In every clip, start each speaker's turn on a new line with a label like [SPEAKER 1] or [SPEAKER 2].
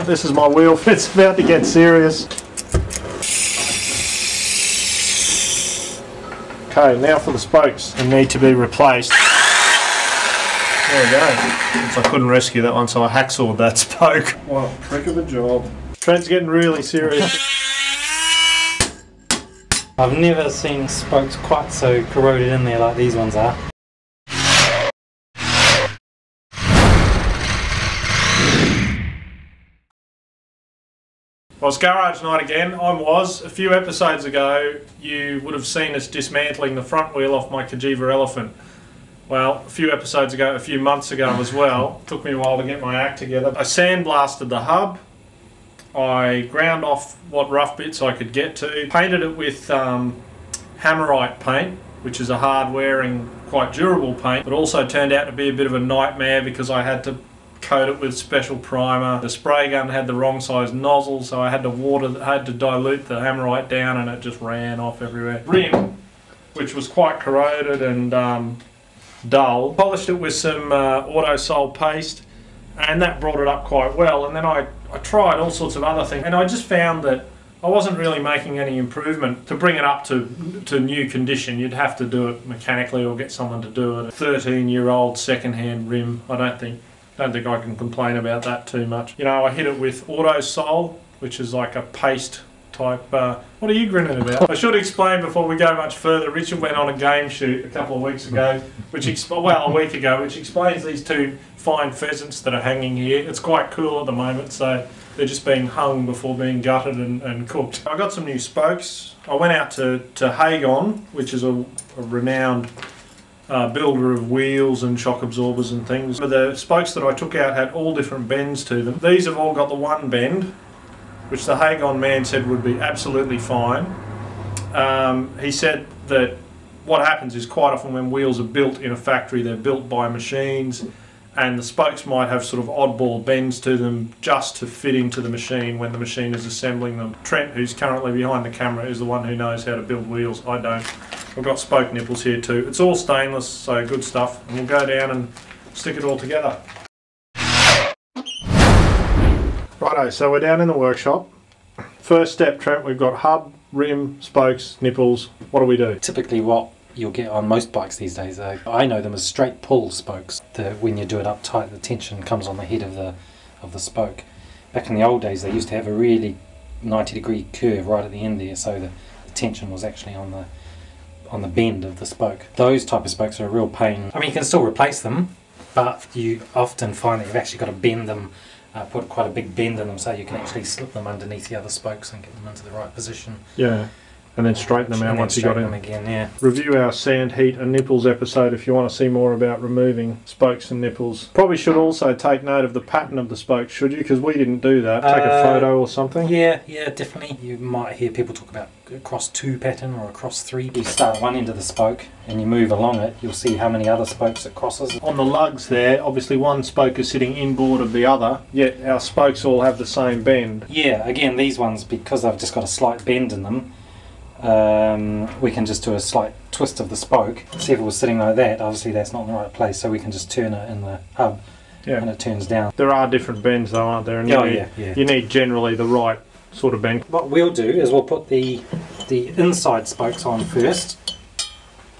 [SPEAKER 1] This is my wheel. It's about to get serious. Okay, now for the spokes. They need to be replaced. There we go. Since I couldn't rescue that one, so I hacksawed that spoke. What a prick of a job. Trent's getting really serious.
[SPEAKER 2] I've never seen spokes quite so corroded in there like these ones are.
[SPEAKER 1] Well, it's garage night again. A few episodes ago, you would have seen us dismantling the front wheel off my Cagiva Elephant. Well, a few episodes ago, a few months ago as well, took me a while to get my act together. I sandblasted the hub, I ground off what rough bits I could get to, painted it with Hammerite paint, which is a hard wearing, quite durable paint, but also turned out to be a bit of a nightmare because I had to coat it with special primer. The spray gun had the wrong size nozzle, so I had to dilute the Hammerite down and it just ran off everywhere. Rim, which was quite corroded and dull, polished it with some Autosol paste, and that brought it up quite well. And then I tried all sorts of other things, and I just found that I wasn't really making any improvement. To bring it up to new condition, you'd have to do it mechanically or get someone to do it. A 13-year-old second-hand rim, I don't think I can complain about that too much. You know, I hit it with Autosol, which is like a paste type. What are you grinning about? I should explain before we go much further. Richard went on a game shoot a couple of weeks ago, a week ago, which explains these two fine pheasants that are hanging here. It's quite cool at the moment, so they're just being hung before being gutted and cooked. I got some new spokes. I went out to Hagon, which is a renowned builder of wheels and shock absorbers and things. But the spokes that I took out had all different bends to them. These have all got the one bend, which the Hagon man said would be absolutely fine. He said that what happens is quite often when wheels are built in a factory, they're built by machines, and the spokes might have sort of oddball bends to them just to fit into the machine when the machine is assembling them. Trent, who's currently behind the camera, is the one who knows how to build wheels. I don't. I've got spoke nipples here too. It's all stainless, so good stuff. And we'll go down and stick it all together. Righto, so we're down in the workshop. First step, Trent, we've got hub, rim, spokes, nipples. What do we do?
[SPEAKER 2] Typically what you'll get on most bikes these days, I know them as straight pull spokes. When you do it up tight, the tension comes on the head of the spoke. Back in the old days, they used to have a really 90-degree curve right at the end there, so the tension was actually on the bend of the spoke. Those type of spokes are a real pain. I mean, you can still replace them, but you often find that you've actually got to bend them, put quite a big bend in them so you can actually slip them underneath the other spokes and get them into the right position.
[SPEAKER 1] Yeah, and then straighten them out once you got in.
[SPEAKER 2] Them again, yeah.
[SPEAKER 1] Review our sand, heat and nipples episode if you want to see more about removing spokes and nipples. Probably should also take note of the pattern of the spokes, should you? Because we didn't do that. Take a photo or something.
[SPEAKER 2] Yeah, definitely. You might hear people talk about a cross 2 pattern or a cross 3. You start at one end of the spoke and you move along it, you'll see how many other spokes it crosses.
[SPEAKER 1] On the lugs there, obviously one spoke is sitting inboard of the other, yet our spokes all have the same bend.
[SPEAKER 2] Yeah, again, these ones, because they've just got a slight bend in them, we can just do a slight twist of the spoke. See if it was sitting like that, obviously that's not in the right place, so we can just turn it in the hub and it turns down.
[SPEAKER 1] There are different bends though, aren't there? And you need generally the right sort of bend.
[SPEAKER 2] What we'll do is we'll put the inside spokes on first.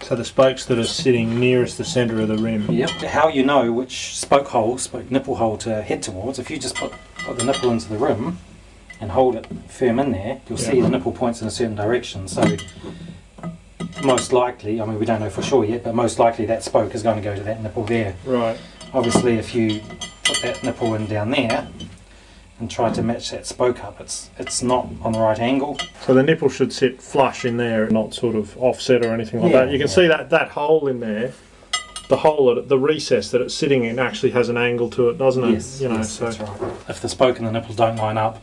[SPEAKER 1] So the spokes that are sitting nearest the centre of the rim.
[SPEAKER 2] Yep. How you know which spoke nipple hole to head towards, if you just put the nipple into the rim and hold it firm in there, you'll see the nipple points in a certain direction. So most likely, I mean we don't know for sure yet, but most likely that spoke is going to go to that nipple there.
[SPEAKER 1] Right.
[SPEAKER 2] Obviously if you put that nipple in down there and try to match that spoke up, it's not on the right angle.
[SPEAKER 1] So the nipple should sit flush in there, not sort of offset or anything like that. You can see that hole in there, the recess that it's sitting in actually has an angle to it, doesn't it?
[SPEAKER 2] Yes, yes, that's right. If the spoke and the nipples don't line up,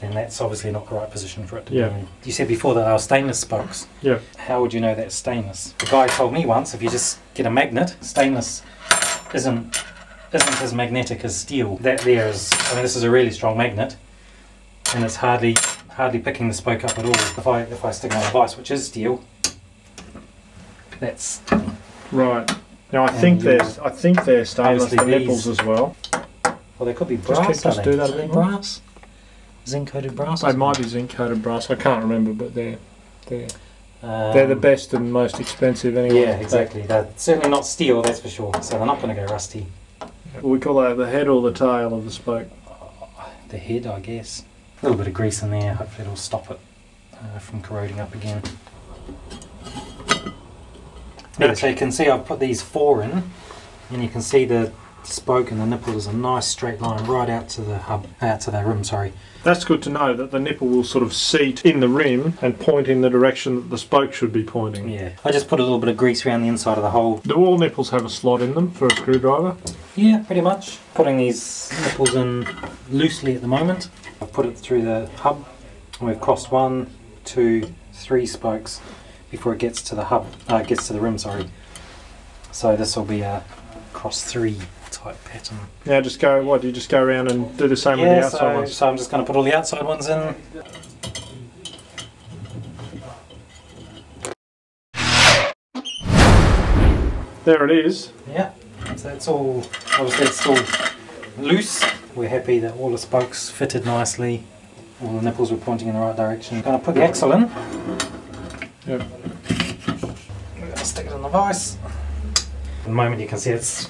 [SPEAKER 2] then that's obviously not the right position for it to be in. You said before that they were stainless spokes.
[SPEAKER 1] Yeah.
[SPEAKER 2] How would you know that's stainless? The guy told me once, if you just get a magnet, stainless isn't as magnetic as steel. That there is, I mean this is a really strong magnet and it's hardly picking the spoke up at all. If I stick on a vise which is steel, that's
[SPEAKER 1] right. Now I think they're stainless, the nipples as well.
[SPEAKER 2] Well, they could be brass.
[SPEAKER 1] Just do that a bit more.
[SPEAKER 2] Brass, zinc-coated brass.
[SPEAKER 1] They might be zinc-coated brass. I can't remember, but they're the best and most expensive anyway.
[SPEAKER 2] Yeah, exactly. They're certainly not steel, that's for sure. So they're not going to go rusty.
[SPEAKER 1] We call that the head or the tail of the spoke.
[SPEAKER 2] The head, I guess. A little bit of grease in there. Hopefully, it'll stop it from corroding up again. Yeah, so you can see I've put these 4 in, and you can see the spoke and the nipple is a nice straight line right out to the hub, out to the rim. Sorry.
[SPEAKER 1] That's good to know that the nipple will sort of seat in the rim and point in the direction that the spoke should be pointing.
[SPEAKER 2] Yeah. I just put a little bit of grease around the inside of the hole.
[SPEAKER 1] Do all nipples have a slot in them for a screwdriver?
[SPEAKER 2] Yeah, pretty much. Putting these nipples in loosely at the moment. I've put it through the hub. And we've crossed 1, 2, 3 spokes before it gets to the hub. Gets to the rim. Sorry. So this will be a cross 3 type pattern.
[SPEAKER 1] Now just go. What do you just go around and do the same with the outside ones?
[SPEAKER 2] So I'm just going to put all the outside ones in.
[SPEAKER 1] There it is.
[SPEAKER 2] Yeah. So it's all, obviously it's still loose. We're happy that all the spokes fitted nicely. All the nipples were pointing in the right direction. Going to put the axle in.
[SPEAKER 1] Yep.
[SPEAKER 2] We're going to stick it in the vise. At the moment you can see it's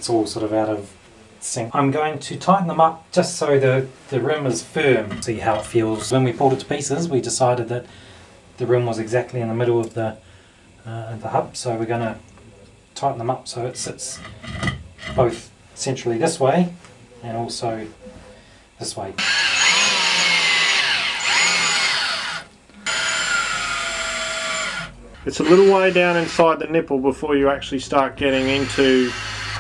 [SPEAKER 2] all sort of out of sync. I'm going to tighten them up just so the rim is firm. See how it feels. When we pulled it to pieces, we decided that the rim was exactly in the middle of the hub. So we're going to tighten them up so it sits both centrally this way and also this way.
[SPEAKER 1] It's a little way down inside the nipple before you actually start getting into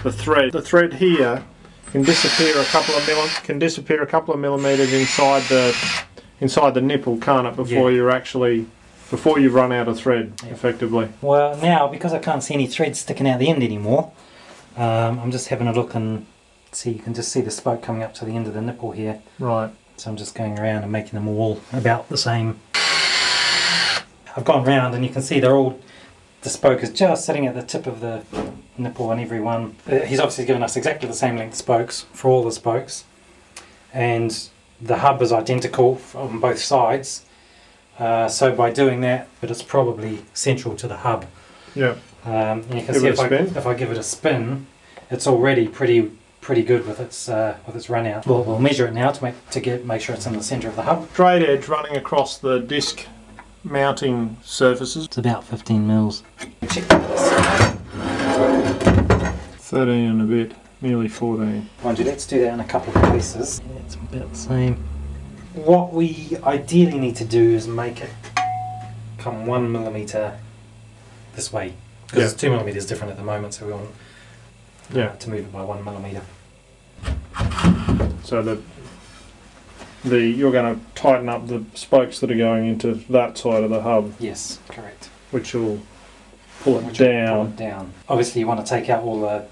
[SPEAKER 1] the thread. The thread here can disappear a couple of millimeters inside the nipple, can't it? Before you've run out of thread, effectively.
[SPEAKER 2] Well, now because I can't see any thread sticking out the end anymore, I'm just having a look and see. You can just see the spoke coming up to the end of the nipple here.
[SPEAKER 1] Right.
[SPEAKER 2] So I'm just going around and making them all about the same. I've gone round and you can see the spoke is just sitting at the tip of the nipple on every one. He's obviously given us exactly the same length spokes for all the spokes, and the hub is identical on both sides. So by doing that, it's probably central to the hub.
[SPEAKER 1] Yeah.
[SPEAKER 2] And you can see if I give it a spin, it's already pretty good with its run out. We'll measure it now to make sure it's in the centre of the hub.
[SPEAKER 1] Straight edge running across the disc mounting surfaces.
[SPEAKER 2] It's about 15 mils. Check
[SPEAKER 1] 13 and a bit, nearly 14.
[SPEAKER 2] Mind you, let's do that in a couple of places. Yeah, it's about the same. What we ideally need to do is make it come 1 millimetre this way, because it's 2 millimetres different at the moment, so we want to move it by 1 millimetre.
[SPEAKER 1] So you're going to tighten up the spokes that are going into that side of the hub.
[SPEAKER 2] Yes, correct.
[SPEAKER 1] Which will pull it down.
[SPEAKER 2] Obviously you want to take out all the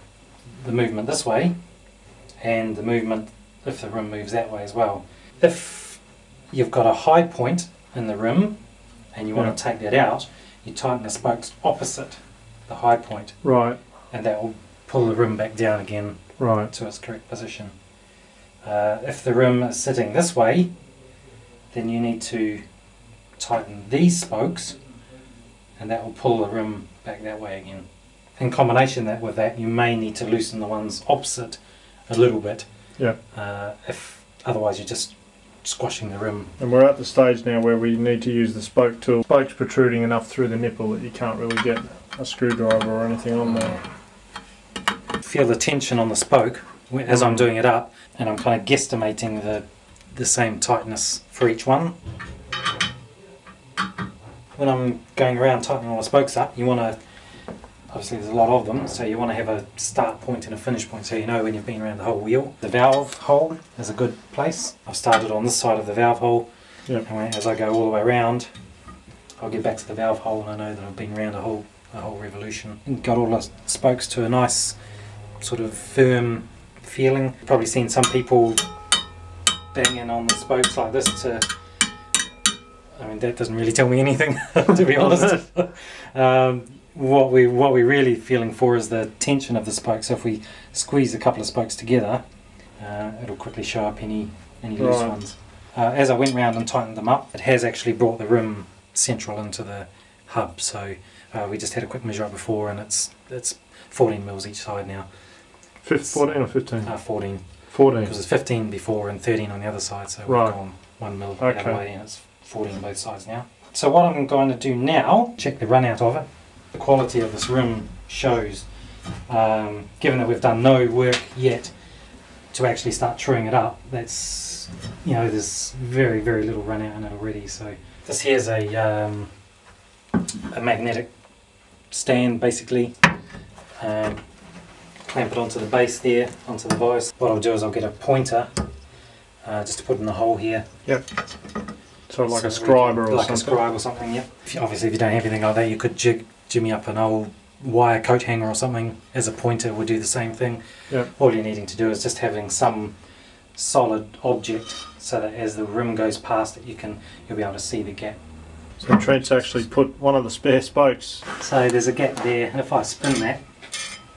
[SPEAKER 2] movement this way, and the movement if the rim moves that way as well. If you've got a high point in the rim and you want to take that out, you tighten the spokes opposite the high point.
[SPEAKER 1] Right.
[SPEAKER 2] And that will pull the rim back down again to its correct position. If the rim is sitting this way, then you need to tighten these spokes, and that will pull the rim back that way again. In combination with that, you may need to loosen the ones opposite a little bit.
[SPEAKER 1] Yeah.
[SPEAKER 2] If otherwise you're just squashing the rim.
[SPEAKER 1] And we're at the stage now where we need to use the spoke tool. Spoke's protruding enough through the nipple that you can't really get a screwdriver or anything on there.
[SPEAKER 2] Feel the tension on the spoke as I'm doing it up, and I'm kind of guesstimating the same tightness for each one. When I'm going around tightening all the spokes up, you want to, obviously there's a lot of them, so you want to have a start point and a finish point so you know when you've been around the whole wheel. The valve hole is a good place. I've started on this side of the valve hole, and as I go all the way around, I'll get back to the valve hole and I know that I've been around a whole revolution. Got all the spokes to a nice sort of firm feeling. Probably seen some people banging on the spokes like this I mean, that doesn't really tell me anything, to be honest. What we're really feeling for is the tension of the spokes. So if we squeeze a couple of spokes together, it'll quickly show up any loose ones. As I went round and tightened them up, it has actually brought the rim central into the hub, so we just had a quick measure up before, and it's 14 mils each side now.
[SPEAKER 1] 14 or 15?
[SPEAKER 2] 14.
[SPEAKER 1] 14.
[SPEAKER 2] Because it's 15 before and 13 on the other side, so we've gone 1 mil the other way, and it's 14 on both sides now. So what I'm going to do now, check the run out of it. The quality of this rim shows, given that we've done no work yet to actually start truing it up, that's, you know, there's very, very little run out in it already. So this here's a magnetic stand, basically. Clamp it onto the base there, onto the vise. What I'll do is I'll get a pointer just to put in the hole here.
[SPEAKER 1] Yep. So like a scribe or
[SPEAKER 2] like
[SPEAKER 1] something? Like a
[SPEAKER 2] scribe or something, yep. Obviously if you don't have anything like that, you could jimmy up an old wire coat hanger or something as a pointer would do the same thing.
[SPEAKER 1] Yep.
[SPEAKER 2] All you're needing to do is just having some solid object so that as the rim goes past it, you'll be able to see the gap.
[SPEAKER 1] So Trent's actually put one of the spare spokes.
[SPEAKER 2] So there's a gap there, and if I spin that,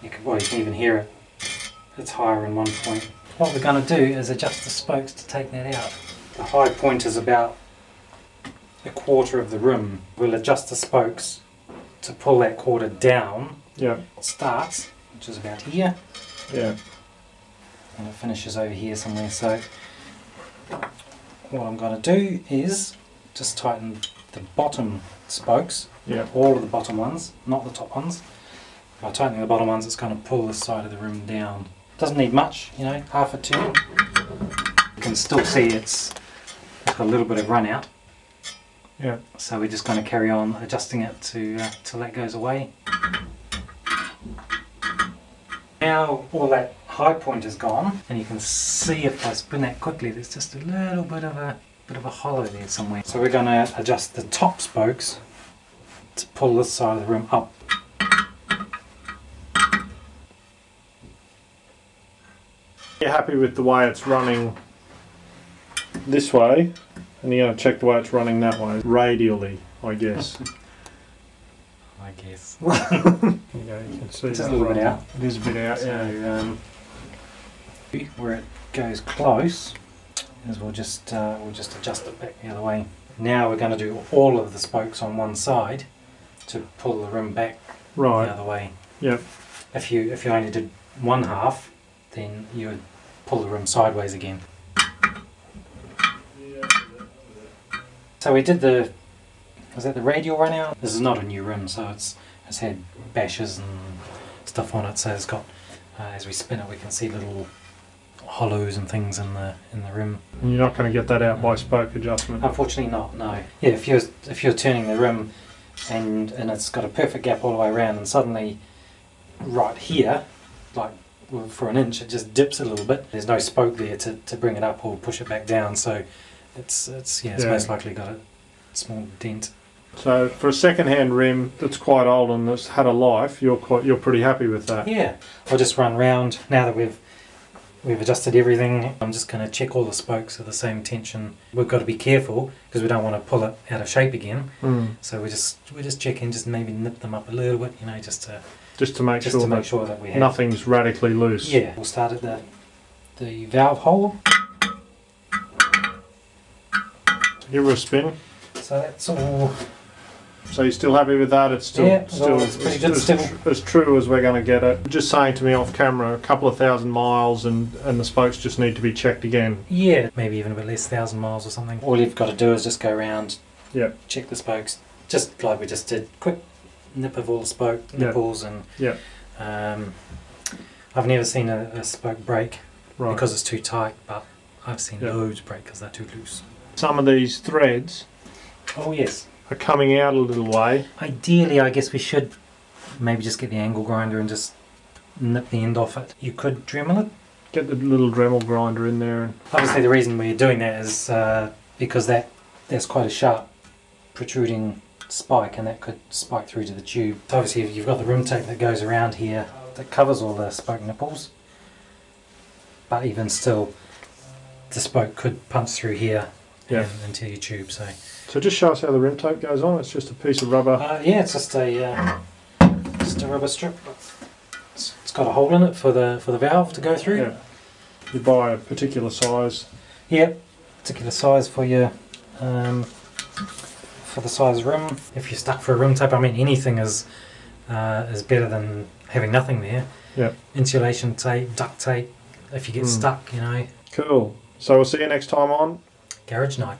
[SPEAKER 2] you can even hear it. It's higher in one point. What we're going to do is adjust the spokes to take that out. The high point is about a quarter of the rim. We'll adjust the spokes to pull that quarter down.
[SPEAKER 1] Yeah.
[SPEAKER 2] It starts, which is about here.
[SPEAKER 1] Yeah.
[SPEAKER 2] And it finishes over here somewhere. So what I'm going to do is just tighten the bottom spokes.
[SPEAKER 1] Yeah.
[SPEAKER 2] All of the bottom ones, not the top ones. By tightening the bottom ones, it's going to pull this side of the rim down. Doesn't need much, you know, half a turn. You can still see it's got a little bit of run out.
[SPEAKER 1] Yeah.
[SPEAKER 2] So we're just going to carry on adjusting it till that goes away. Now all that high point is gone, and you can see if I spin that quickly, there's just a little bit of a hollow there somewhere. So we're going to adjust the top spokes to pull this side of the rim up.
[SPEAKER 1] You're happy with the way it's running this way, and you're going to check the way it's running that way, radially, I guess.
[SPEAKER 2] I guess.
[SPEAKER 1] You can see
[SPEAKER 2] It's
[SPEAKER 1] that
[SPEAKER 2] a little bit
[SPEAKER 1] right.
[SPEAKER 2] out.
[SPEAKER 1] It is a bit out, yeah.
[SPEAKER 2] So where it goes close, is we'll just adjust it back the other way. Now we're going to do all of the spokes on one side to pull the rim back the other way.
[SPEAKER 1] Yep.
[SPEAKER 2] If you only did one half, then you would pull the rim sideways again. So we did was that the radial run out? This is not a new rim, so it's had bashes and stuff on it, so it's got, as we spin it we can see little hollows and things in the rim.
[SPEAKER 1] And you're not going to get that out by spoke adjustment?
[SPEAKER 2] Unfortunately not, no. Yeah, if you're turning the rim and it's got a perfect gap all the way around, and suddenly right here, like for an inch, it just dips a little bit. There's no spoke there to bring it up or push it back down, so it's most likely got a small dent.
[SPEAKER 1] So for a second-hand rim that's quite old and that's had a life, you're pretty happy with that?
[SPEAKER 2] Yeah, I'll just run round now that we've adjusted everything. I'm just going to check all the spokes are the same tension. We've got to be careful because we don't want to pull it out of shape again. So we're just checking, just maybe nip them up a little bit, you know, just to make sure that we have
[SPEAKER 1] nothing's radically loose.
[SPEAKER 2] Yeah, we'll start at the valve hole.
[SPEAKER 1] Give her a spin.
[SPEAKER 2] So that's all.
[SPEAKER 1] So you're still happy with that? It's still,
[SPEAKER 2] Yeah, it's pretty good still.
[SPEAKER 1] As true as we're going to get it. Just saying to me off camera, a couple of 1,000 miles and the spokes just need to be checked again.
[SPEAKER 2] Yeah, maybe even a bit less, 1,000 miles or something. All you've got to do is just go around, check the spokes, just like we just did. Quick nip of all the spoke nipples and. I've never seen a spoke break because it's too tight, but I've seen loads break because they're too loose.
[SPEAKER 1] Some of these threads.
[SPEAKER 2] Oh yes.
[SPEAKER 1] Are coming out a little way.
[SPEAKER 2] Ideally, I guess we should maybe just get the angle grinder and just nip the end off it. You could Dremel it.
[SPEAKER 1] Get the little Dremel grinder in there.
[SPEAKER 2] Obviously the reason we're doing that is because there's quite a sharp protruding spike, and that could spike through to the tube. So obviously if you've got the rim tape that goes around here that covers all the spoke nipples, but even still the spoke could punch through here into your tube. So
[SPEAKER 1] just show us how the rim tape goes on. It's just a piece of rubber.
[SPEAKER 2] Yeah, it's just a rubber strip. It's got a hole in it for the valve to go through.
[SPEAKER 1] You buy a particular size.
[SPEAKER 2] Yeah, particular size for your for the size rim. If you're stuck for a rim tape, I mean anything is better than having nothing there.
[SPEAKER 1] Yeah.
[SPEAKER 2] Insulation tape, duct tape. If you get stuck, you know.
[SPEAKER 1] Cool. So we'll see you next time on
[SPEAKER 2] Garage Night.